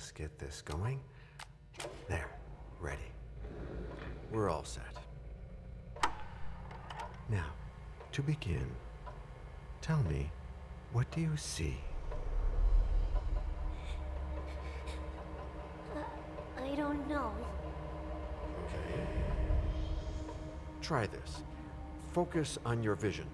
just get this going. There, ready. We're all set. Now, to begin, tell me, what do you see? I don't know. Okay. Try this. Focus on your vision.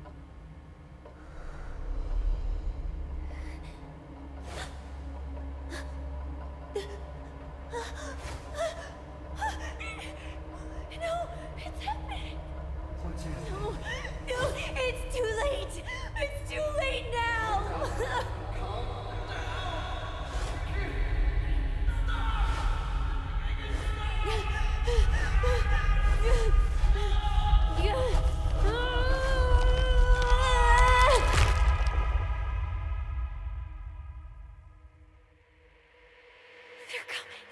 No, it's happening. What's happening? No, it's too late. It's too late now. They're coming.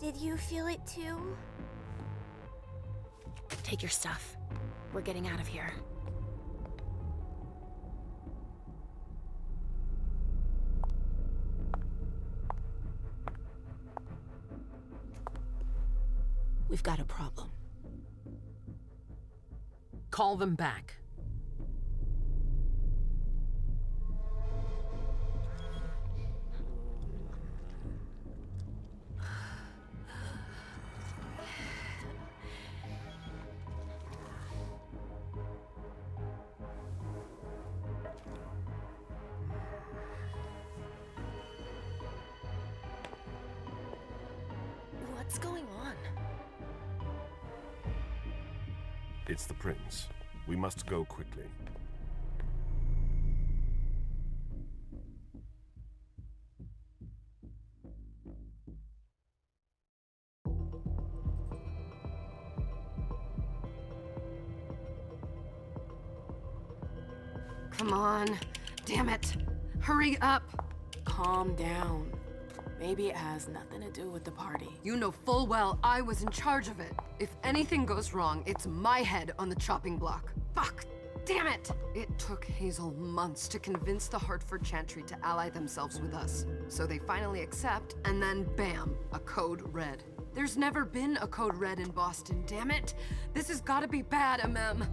Did you feel it too? Take your stuff. We're getting out of here. We've got a problem. Call them back. What's going on? It's the prince. We must go quickly. Come on. Damn it. Hurry up. Calm down. Maybe it has nothing to do with the party. You know full well I was in charge of it. If anything goes wrong, it's my head on the chopping block. Fuck! Damn it! It took Hazel months to convince the Hartford Chantry to ally themselves with us. So they finally accept, and then bam, a code red. There's never been a code red in Boston, damn it! This has gotta be bad, MM.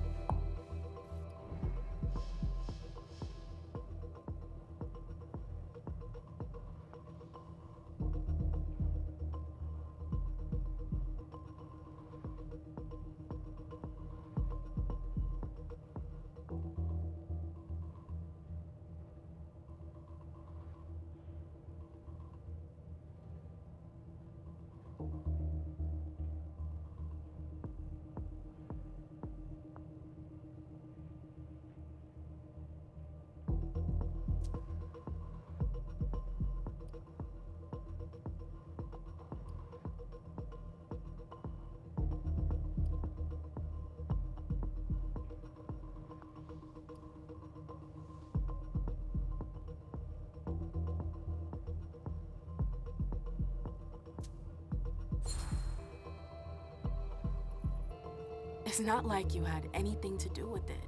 It's not like you had anything to do with it.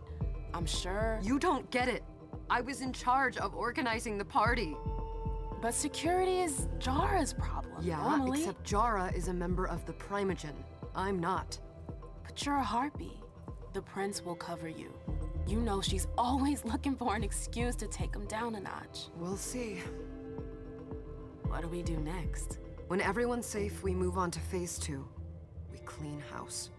I'm sure. You don't get it. I was in charge of organizing the party. But security is Jara's problem. Yeah, normally. except Jara is a member of the Primogen. I'm not. But you're a harpy. The prince will cover you. You know she's always looking for an excuse to take him down a notch. We'll see. What do we do next? When everyone's safe, we move on to phase 2. We clean house.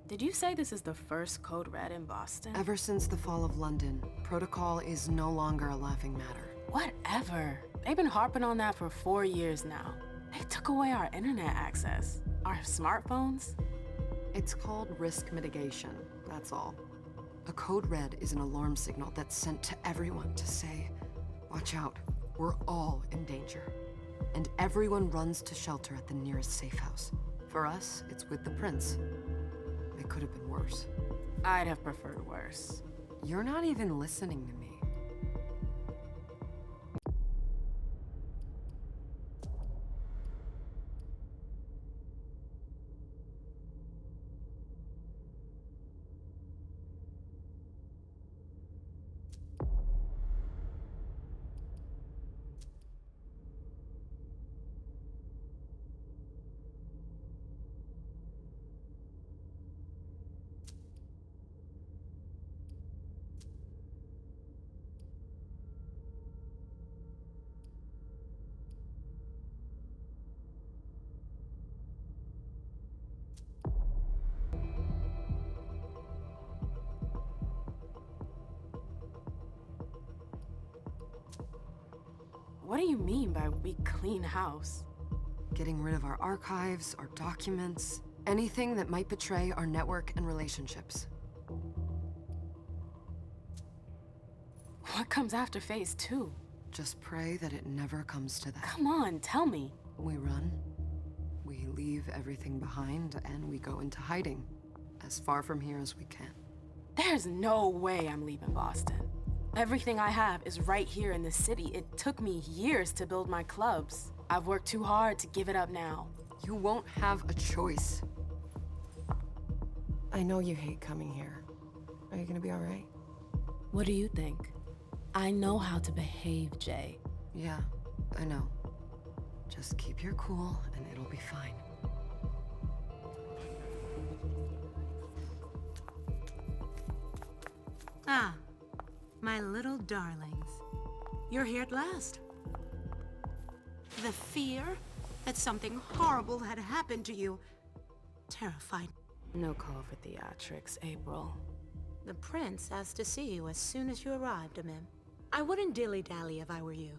Did you say this is the first code red in Boston? Ever since the fall of London, protocol is no longer a laughing matter. Whatever. They've been harping on that for 4 years now. They took away our internet access, our smartphones. It's called risk mitigation, that's all. A code red is an alarm signal that's sent to everyone to say, watch out, we're all in danger. And everyone runs to shelter at the nearest safe house. For us, it's with the prince. It could have been worse. I'd have preferred worse. You're not even listening to me. What do you mean by we clean house? Getting rid of our archives, our documents, anything that might betray our network and relationships. What comes after phase 2? Just pray that it never comes to that. Come on, tell me. We run, we leave everything behind, and we go into hiding, as far from here as we can. There's no way I'm leaving Boston. Everything I have is right here in the city. It took me years to build my clubs. I've worked too hard to give it up now. You won't have a choice. I know you hate coming here. Are you gonna be all right? What do you think? I know how to behave, Jay. Yeah, I know. Just keep your cool and it'll be fine. Ah, my little darlings. You're here at last. The fear that something horrible had happened to you terrified. No call for theatrics, April. The prince asked to see you as soon as you arrived, Amim. I wouldn't dilly-dally if I were you.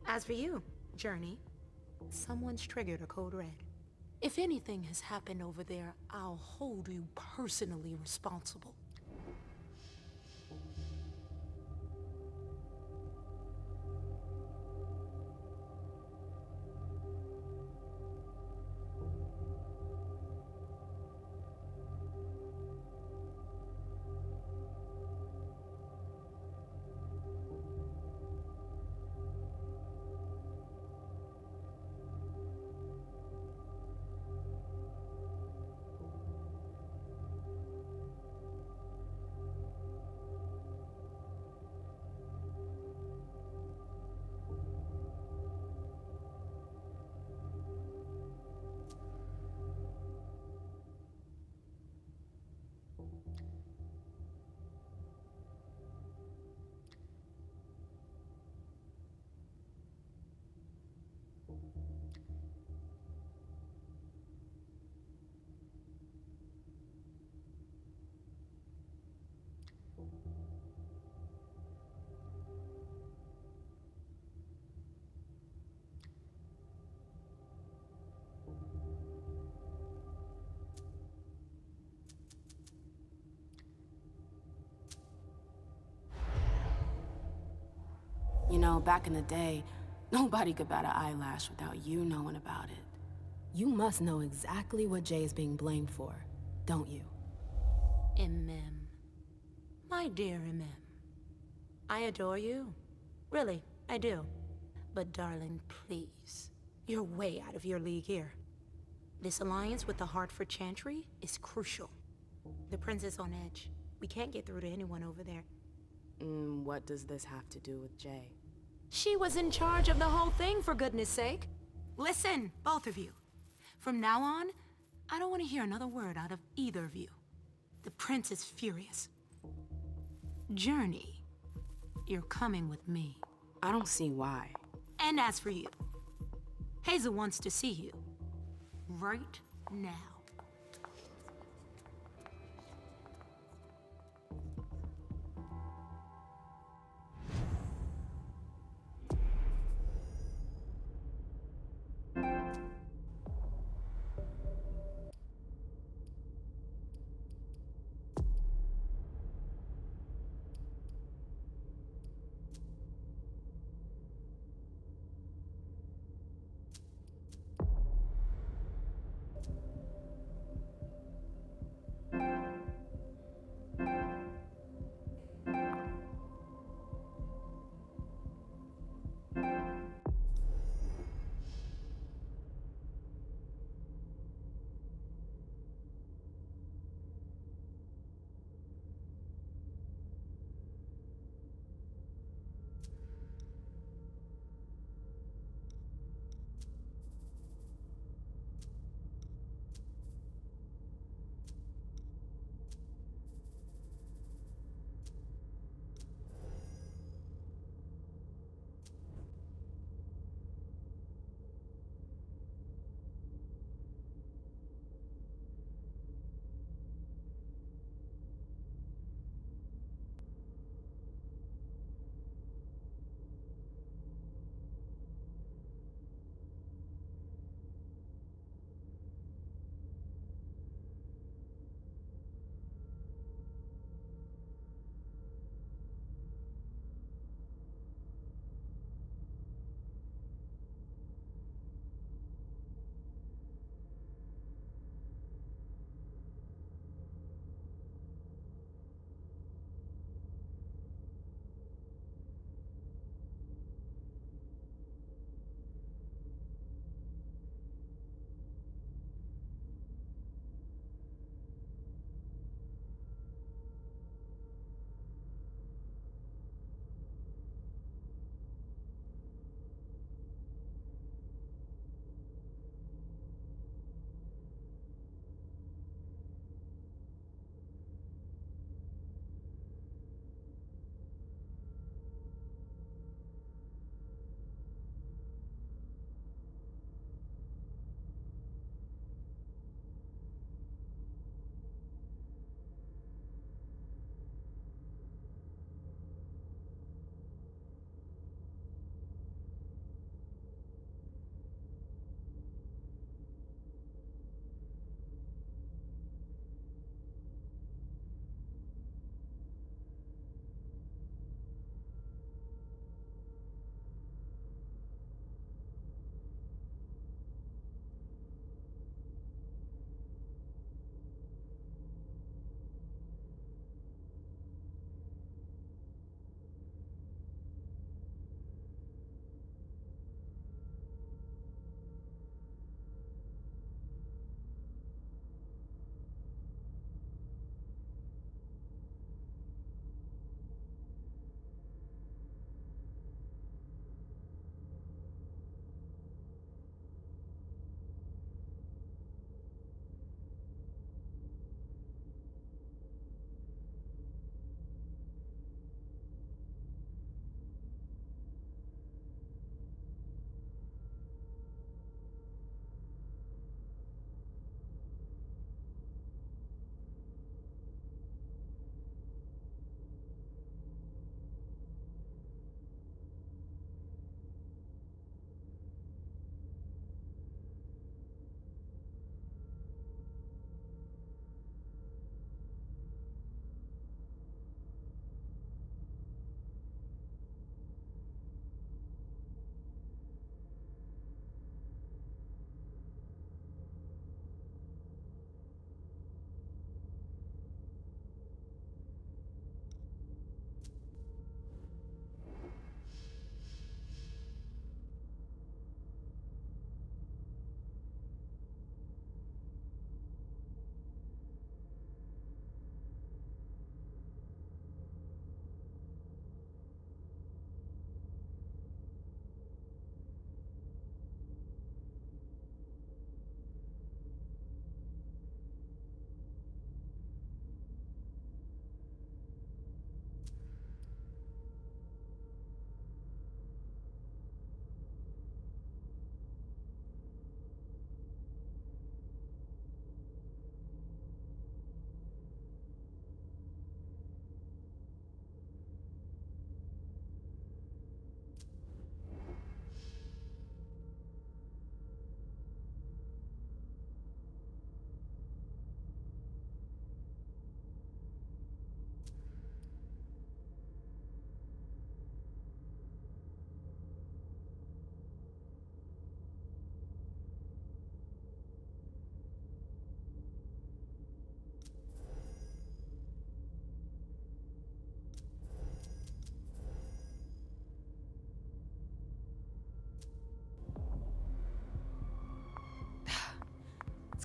As for you, Journey, someone's triggered a code red. If anything has happened over there, I'll hold you personally responsible. You know, back in the day, nobody could bat an eyelash without you knowing about it. You must know exactly what Jay is being blamed for, don't you? Imem. My dear Imem. I adore you. Really, I do. But darling, please. You're way out of your league here. This alliance with the Hartford Chantry is crucial. The prince is on edge. We can't get through to anyone over there. What does this have to do with Jay? She was in charge of the whole thing, for goodness sake. Listen, both of you. From now on, I don't want to hear another word out of either of you. The prince is furious. Journey, you're coming with me. I don't see why. And as for you, Hazel wants to see you. Right now.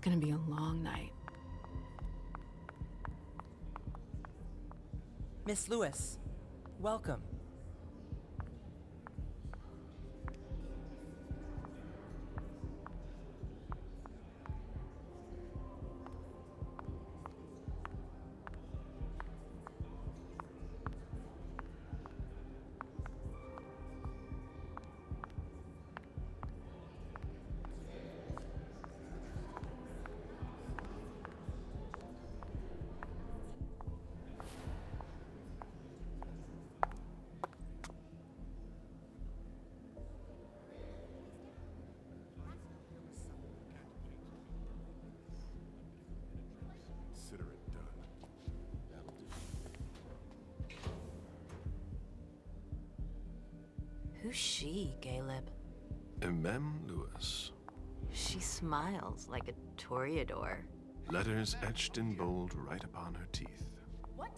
gonna be a long night. Miss Lewis, welcome. Consider it done. That'll do. Who's she, Caleb? Mem Lewis. She smiles like a toreador. Letters etched in bold right upon her teeth.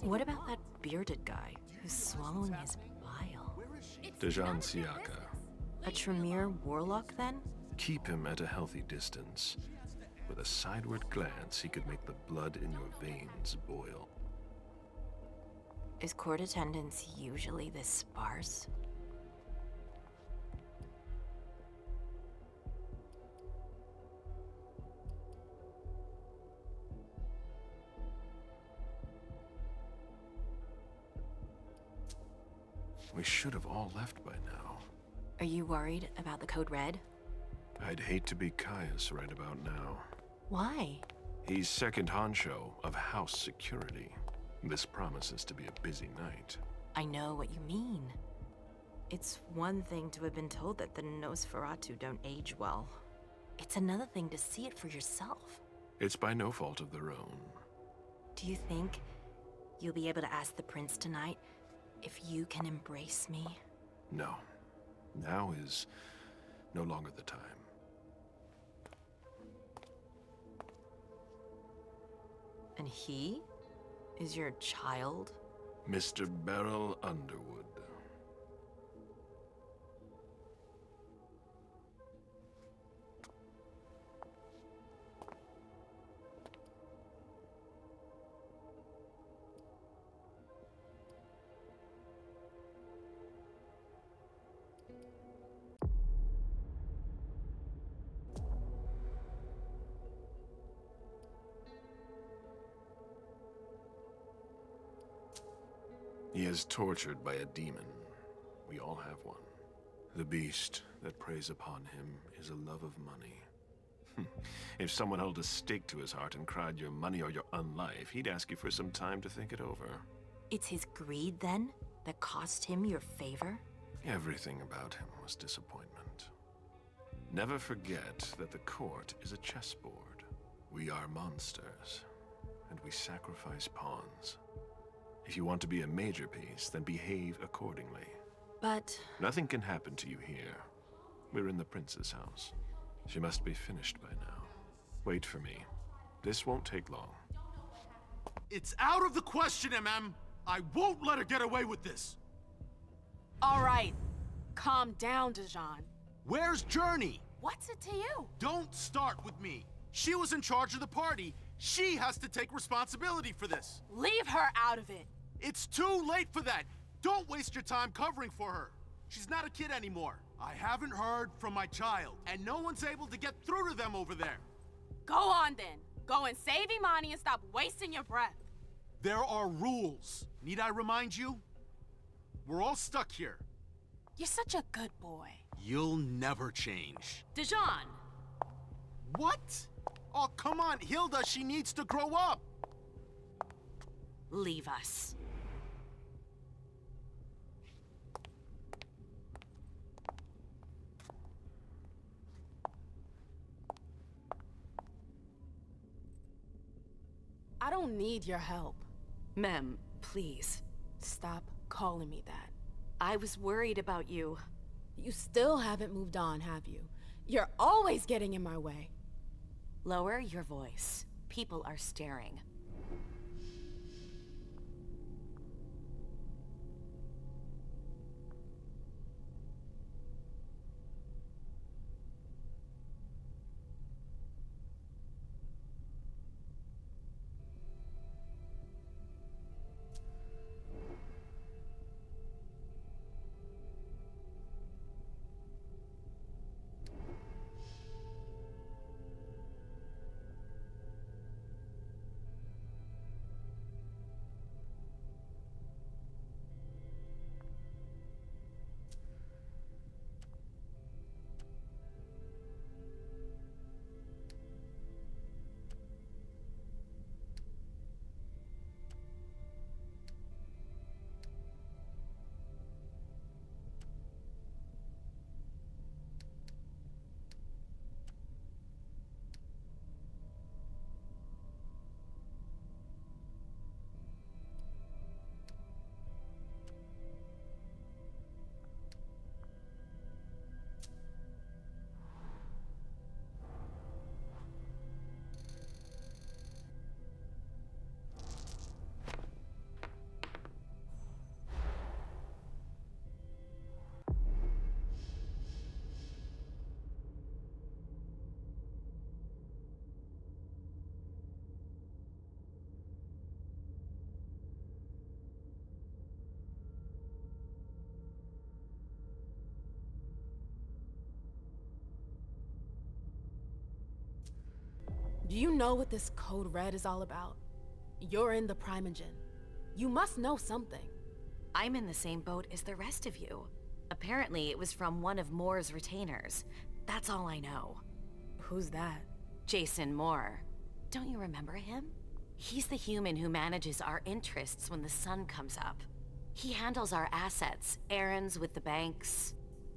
What about that bearded guy who's swallowing his bile? Dejan Siaka. A Tremere warlock, then? Keep him at a healthy distance. With a sideward glance, he could make the blood in your veins boil. Is court attendance usually this sparse? We should have all left by now. Are you worried about the Code Red? I'd hate to be Caius right about now. Why? He's second honcho of house security. This promises to be a busy night. I know what you mean. It's one thing to have been told that the Nosferatu don't age well. It's another thing to see it for yourself. It's by no fault of their own. Do you think you'll be able to ask the prince tonight if you can embrace me? No. Now is no longer the time. And he is your child? Mr. Beryl Underwood. He is tortured by a demon. We all have one. The beast that preys upon him is a love of money. If someone held a stake to his heart and cried your money or your unlife, he'd ask you for some time to think it over. It's his greed, then, that cost him your favor? Everything about him was disappointment. Never forget that the court is a chessboard. We are monsters, and we sacrifice pawns. If you want to be a major piece, then behave accordingly. But Nothing can happen to you here. We're in the prince's house. She must be finished by now. Wait for me. This won't take long. It's out of the question, MM! I won't let her get away with this! all right, calm down, Dejan. Where's Journey? What's it to you? Don't start with me. She was in charge of the party. She has to take responsibility for this. Leave her out of it. It's too late for that. Don't waste your time covering for her. She's not a kid anymore. I haven't heard from my child, and no one's able to get through to them over there. Go on then. Go and save Imani and stop wasting your breath. There are rules. Need I remind you? We're all stuck here. You're such a good boy. You'll never change. Dejan! What? Oh, come on, Hilda, she needs to grow up. Leave us. I don't need your help. Mem, please. Stop calling me that. I was worried about you. You still haven't moved on, have you? You're always getting in my way. Lower your voice. People are staring. Do you know what this Code Red is all about? You're in the Primogen. You must know something. I'm in the same boat as the rest of you. Apparently, it was from one of Moore's retainers. That's all I know. Who's that? Jason Moore. Don't you remember him? He's the human who manages our interests when the sun comes up. He handles our assets, errands with the banks.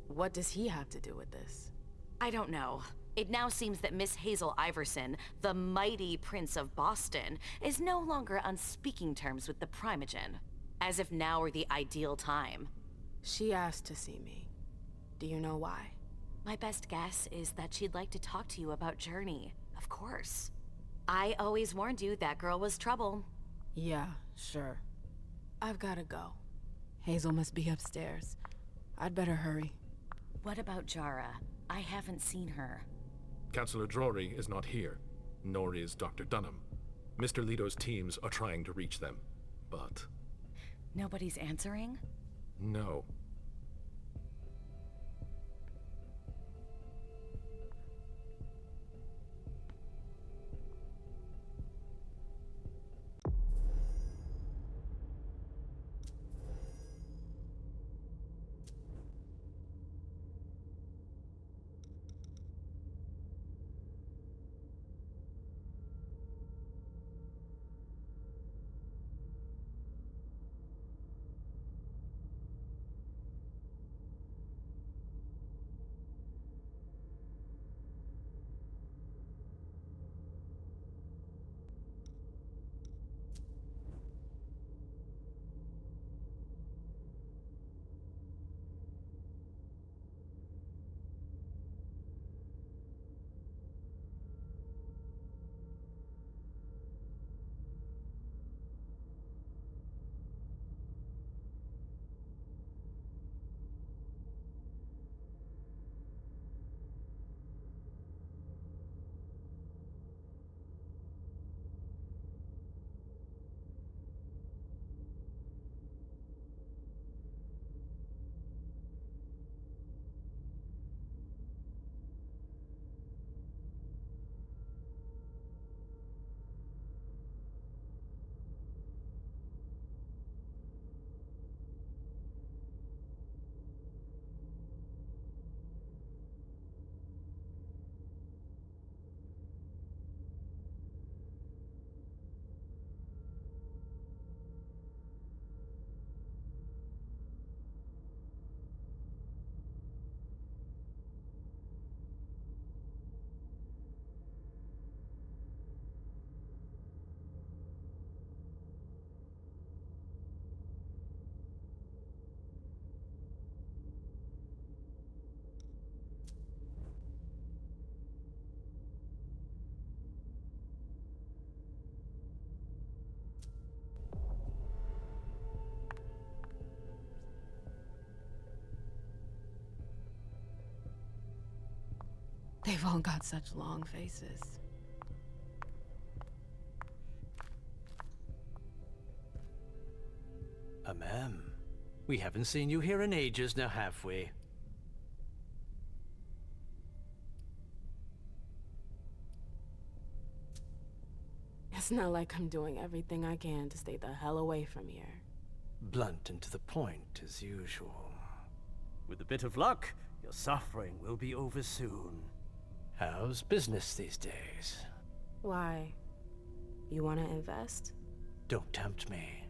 What does he have to do with this? I don't know. It now seems that Miss Hazel Iverson, the mighty Prince of Boston, is no longer on speaking terms with the Primogen. As if now were the ideal time. She asked to see me. Do you know why? My best guess is that she'd like to talk to you about Journey, of course. I always warned you that girl was trouble. Yeah, sure. I've gotta go. Hazel must be upstairs. I'd better hurry. What about Jara? I haven't seen her. Councillor Drury is not here, nor is Dr. Dunham. Mr. Leto's teams are trying to reach them, but... Nobody's answering? No. They've all got such long faces. Ma'am, we haven't seen you here in ages now, have we? It's not like I'm doing everything I can to stay the hell away from here. Blunt and to the point, as usual. With a bit of luck, your suffering will be over soon. How's business these days? Why? You want to invest? Don't tempt me.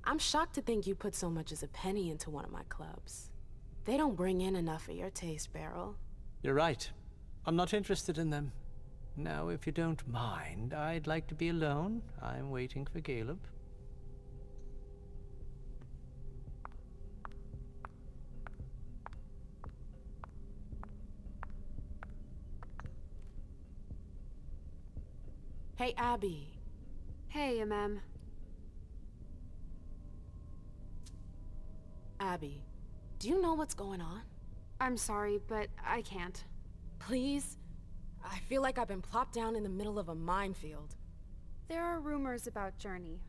I'm shocked to think you put so much as a penny into one of my clubs. They don't bring in enough for your taste, Beryl. You're right. I'm not interested in them. Now, if you don't mind, I'd like to be alone. I'm waiting for Caleb. Hey, Abby. Hey, Abby, Do you know what's going on? I'm sorry, but I can't. Please? I feel like I've been plopped down in the middle of a minefield. There are rumors about Journey.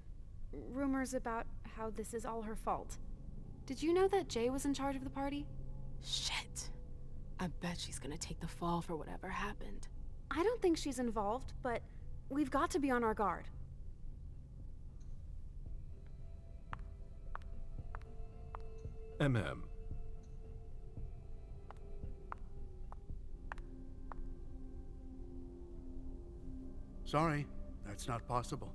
Rumors about how this is all her fault. Did you know that Jay was in charge of the party? Shit. I bet she's gonna take the fall for whatever happened. I don't think she's involved, but we've got to be on our guard. MM. Sorry, that's not possible.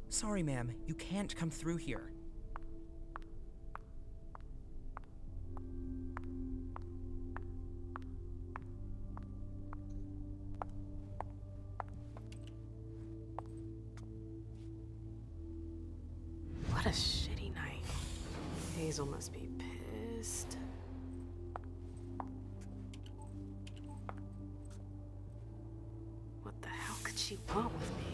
Sorry, ma'am. You can't come through here. What a shitty night. Hazel must be pissed. What the hell could she want with me?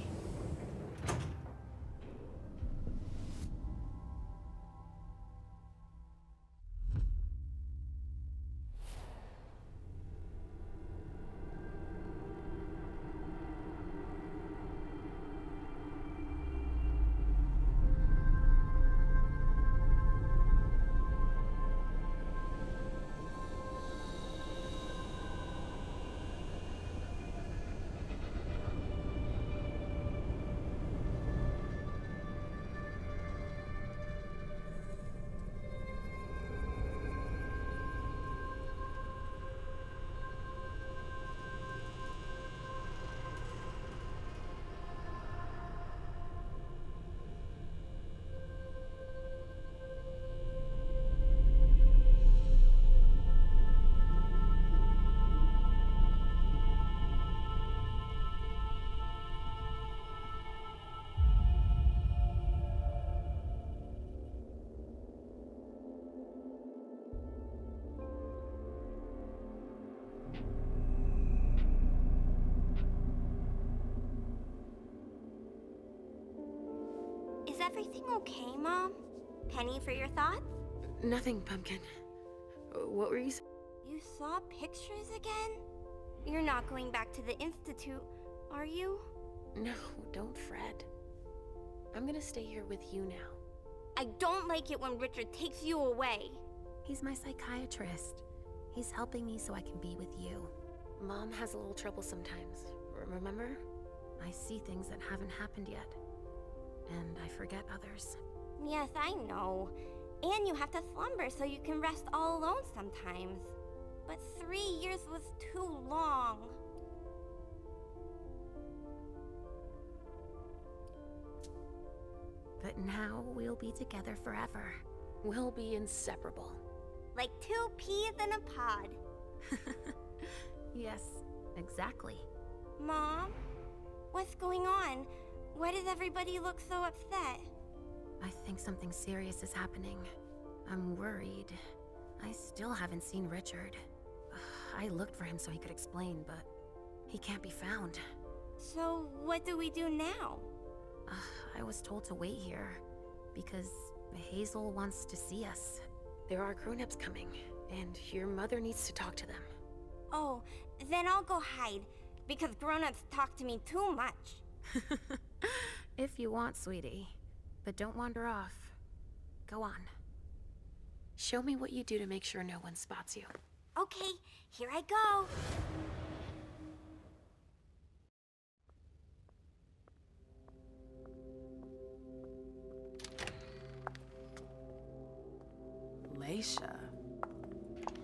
Is everything okay, Mom? Penny, for your thoughts? Nothing, Pumpkin. What were you saying? You saw pictures again? You're not going back to the Institute, are you? No, don't fret. I'm gonna stay here with you now. I don't like it when Richard takes you away. He's my psychiatrist. He's helping me so I can be with you. Mom has a little trouble sometimes, remember? I see things that haven't happened yet. And I forget others. Yes, I know. And you have to slumber so you can rest all alone sometimes. But 3 years was too long. But now we'll be together forever. We'll be inseparable. Like 2 peas in a pod. Yes, exactly. Mom? What's going on? Why does everybody look so upset? I think something serious is happening. I'm worried. I still haven't seen Richard. I looked for him so he could explain, but he can't be found. So what do we do now? I was told to wait here because Hazel wants to see us. There are grown-ups coming, and your mother needs to talk to them. Oh, then I'll go hide, because grown-ups talk to me too much. If you want, sweetie. But don't wander off. Go on. Show me what you do to make sure no one spots you. Okay, here I go. Leisha.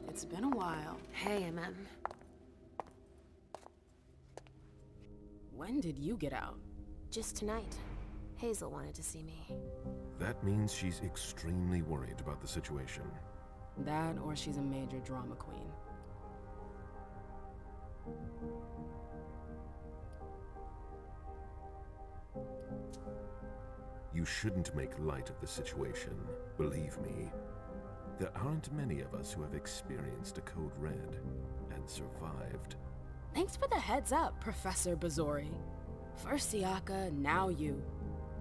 It's been a while. Hey, MM. When did you get out? Just tonight. Hazel wanted to see me. That means she's extremely worried about the situation. That, or she's a major drama queen. You shouldn't make light of the situation, believe me. There aren't many of us who have experienced a code red and survived. Thanks for the heads up, Professor Bazori. First Siaka, now you.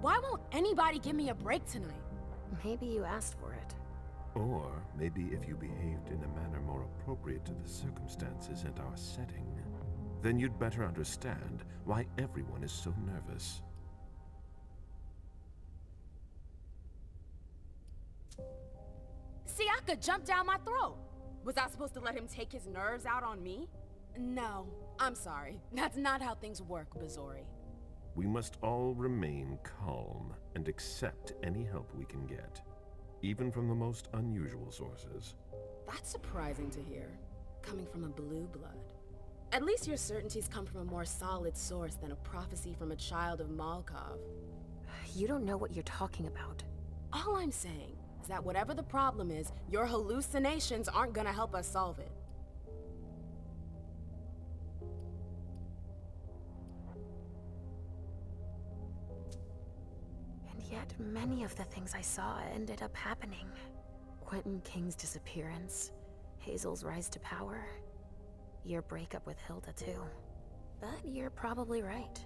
Why won't anybody give me a break tonight? Maybe you asked for it. Or maybe if you behaved in a manner more appropriate to the circumstances and our setting, then you'd better understand why everyone is so nervous. Siaka jumped down my throat. Was I supposed to let him take his nerves out on me? No, I'm sorry. That's not how things work, Bazori. We must all remain calm and accept any help we can get, even from the most unusual sources. That's surprising to hear, coming from a blue blood. At least your certainties come from a more solid source than a prophecy from a child of Malkov. You don't know what you're talking about. All I'm saying is that whatever the problem is, your hallucinations aren't gonna help us solve it. And yet, many of the things I saw ended up happening. Quentin King's disappearance, Hazel's rise to power, your breakup with Hilda too. But you're probably right.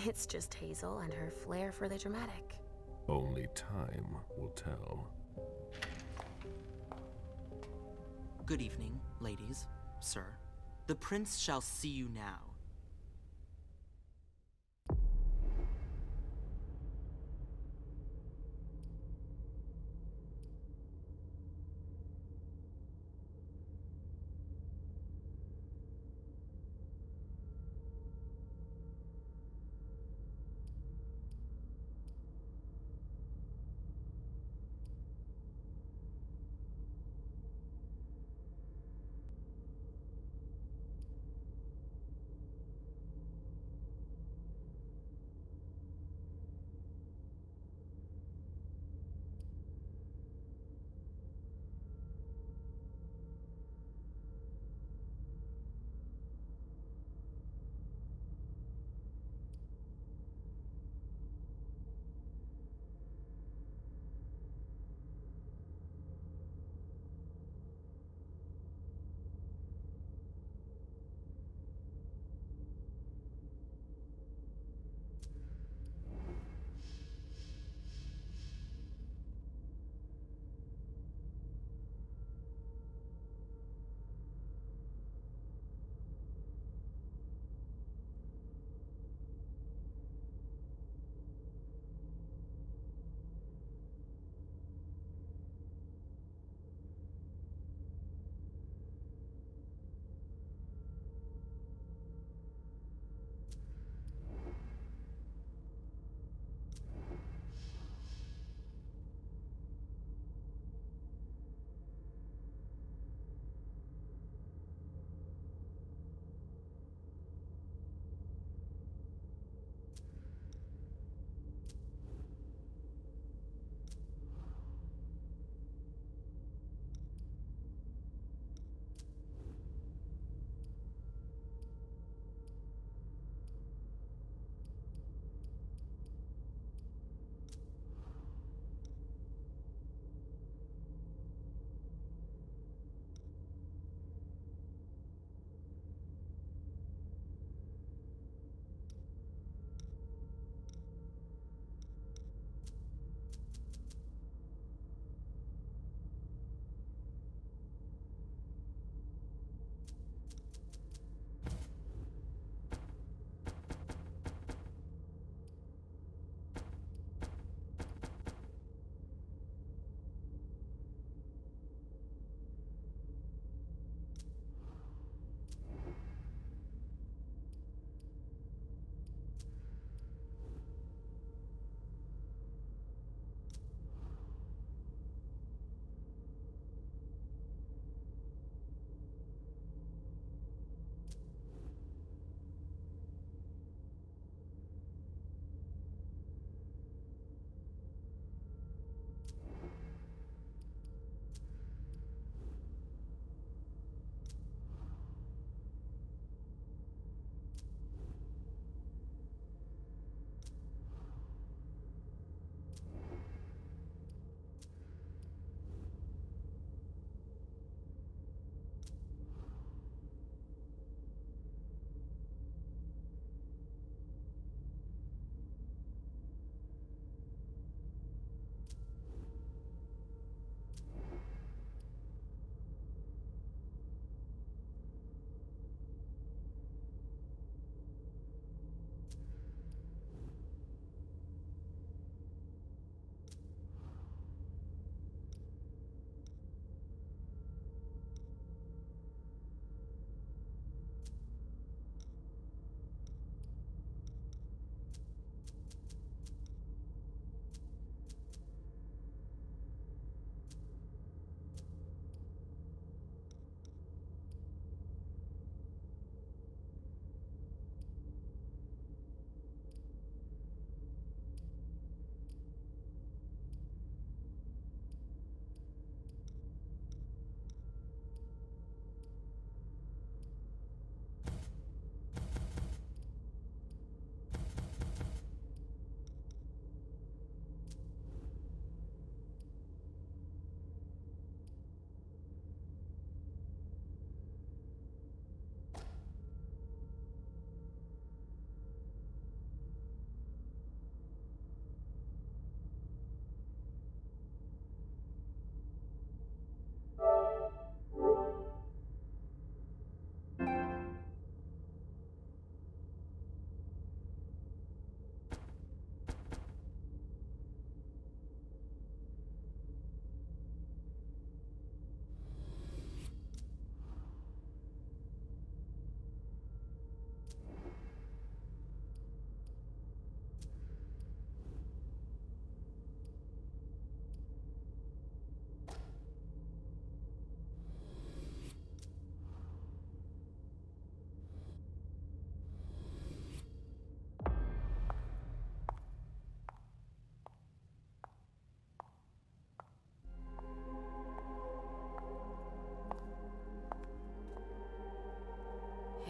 It's just Hazel and her flair for the dramatic. Only time will tell. Good evening, ladies, sir. The prince shall see you now.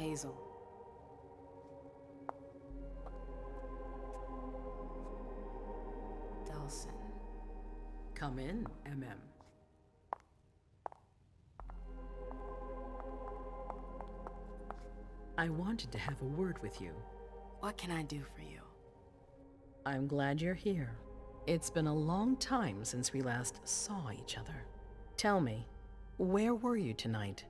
Hazel. Delsin. Come in, MM. I wanted to have a word with you. What can I do for you? I'm glad you're here. It's been a long time since we last saw each other. Tell me, where were you tonight?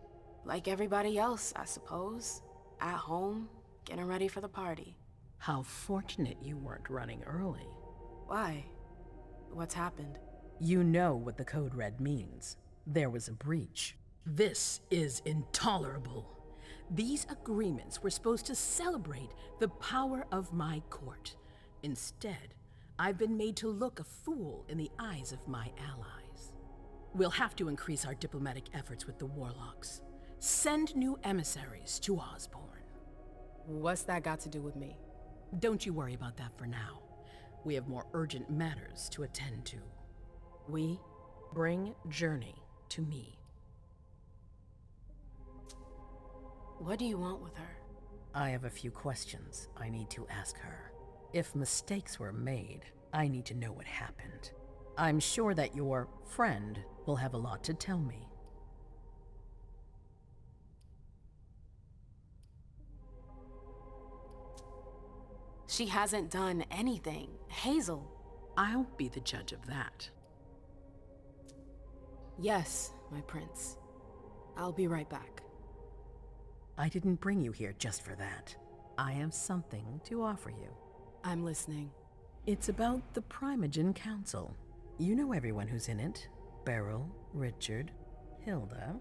Like everybody else, I suppose. At home, getting ready for the party. How fortunate you weren't running early. Why? What's happened? You know what the Code Red means. There was a breach. This is intolerable. These agreements were supposed to celebrate the power of my court. Instead, I've been made to look a fool in the eyes of my allies. We'll have to increase our diplomatic efforts with the Warlocks. Send new emissaries to Osborne. What's that got to do with me? Don't you worry about that for now. We have more urgent matters to attend to. We bring Journey to me. What do you want with her? I have a few questions I need to ask her. If mistakes were made, I need to know what happened. I'm sure that your friend will have a lot to tell me. She hasn't done anything. Hazel. I'll be the judge of that. Yes, my prince. I'll be right back. I didn't bring you here just for that. I have something to offer you. I'm listening. It's about the Primogen Council. You know everyone who's in it. Beryl, Richard, Hilda.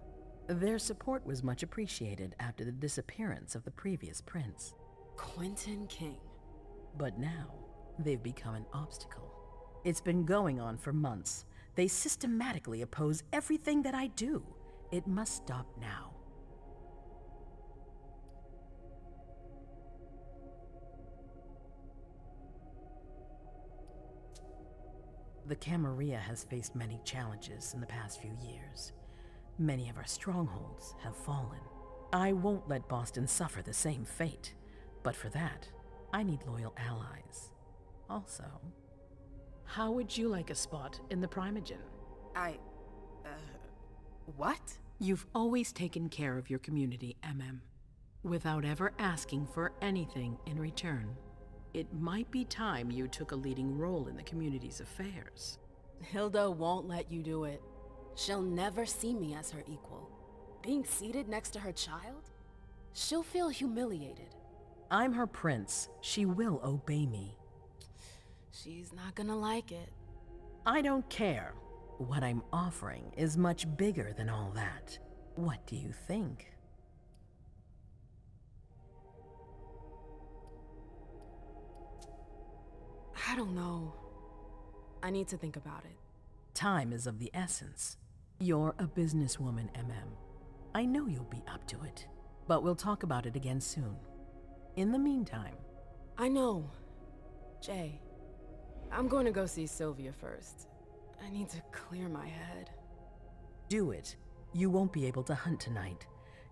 Their support was much appreciated after the disappearance of the previous prince. Quentin King. But now, they've become an obstacle. It's been going on for months. They systematically oppose everything that I do. It must stop now. The Camarilla has faced many challenges in the past few years. Many of our strongholds have fallen. I won't let Boston suffer the same fate, but for that, I need loyal allies. Also, how would you like a spot in the Primogen? What? You've always taken care of your community, MM, without ever asking for anything in return. It might be time you took a leading role in the community's affairs. Hilda won't let you do it. She'll never see me as her equal. Being seated next to her child? She'll feel humiliated. I'm her prince. She will obey me. She's not gonna like it. I don't care. What I'm offering is much bigger than all that. What do you think? I don't know. I need to think about it. Time is of the essence. You're a businesswoman, MM. I know you'll be up to it, but we'll talk about it again soon. In the meantime... I know. Jay, I'm going to go see Sylvia first. I need to clear my head. Do it. You won't be able to hunt tonight.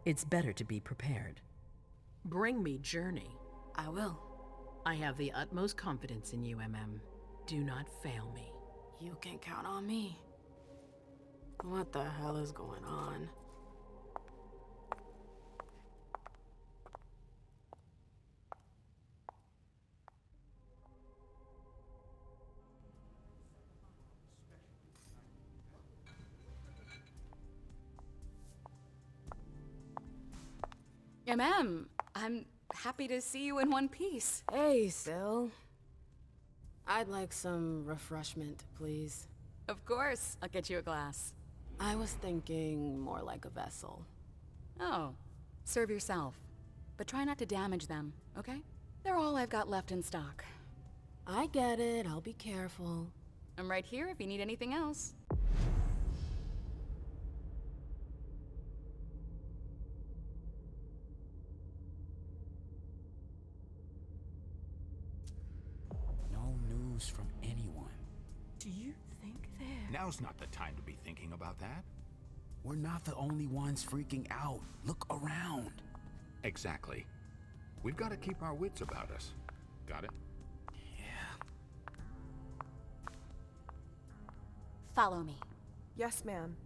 It's better to be prepared. Bring me Journey. I will. I have the utmost confidence in you, MM. Do not fail me. You can count on me. What the hell is going on? I'm happy to see you in one piece. Hey, Syl. I'd like some refreshment, please. Of course, I'll get you a glass. I was thinking more like a vessel. Oh, serve yourself. But try not to damage them, okay? They're all I've got left in stock. I get it, I'll be careful. I'm right here if you need anything else. From anyone. Do you think they're... Now's not the time to be thinking about that. We're not the only ones freaking out. Look around. Exactly. We've got to keep our wits about us. Got it? Follow me. Yes, ma'am.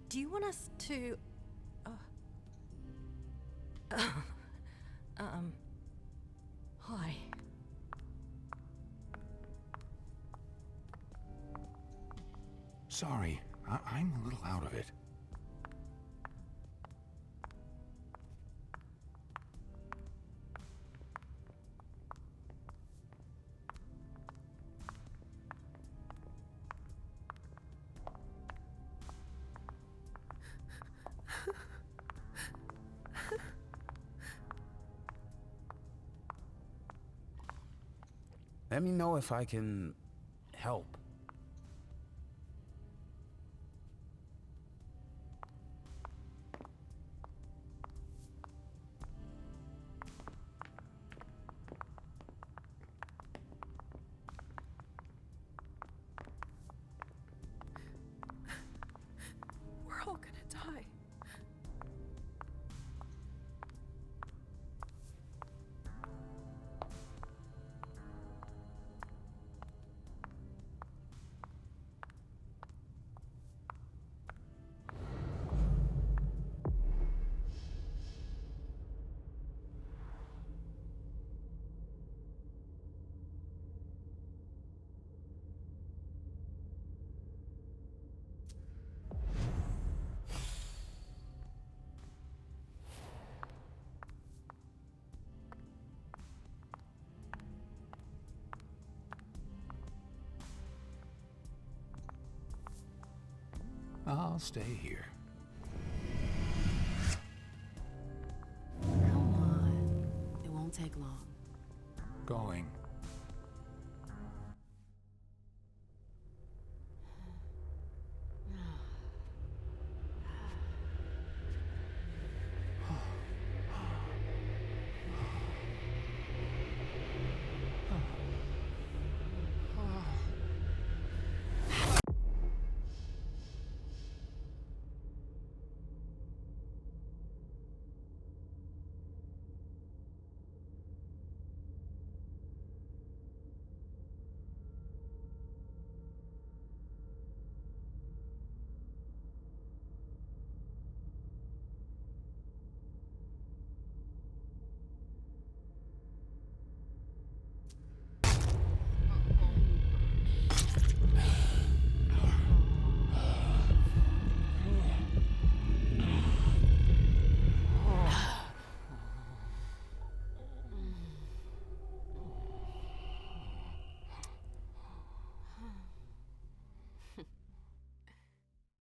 Do you want us to... Hi. Sorry, I'm a little out of it. Let me know if I can help. We're all gonna die. I'll stay here. Come on. It won't take long. Going.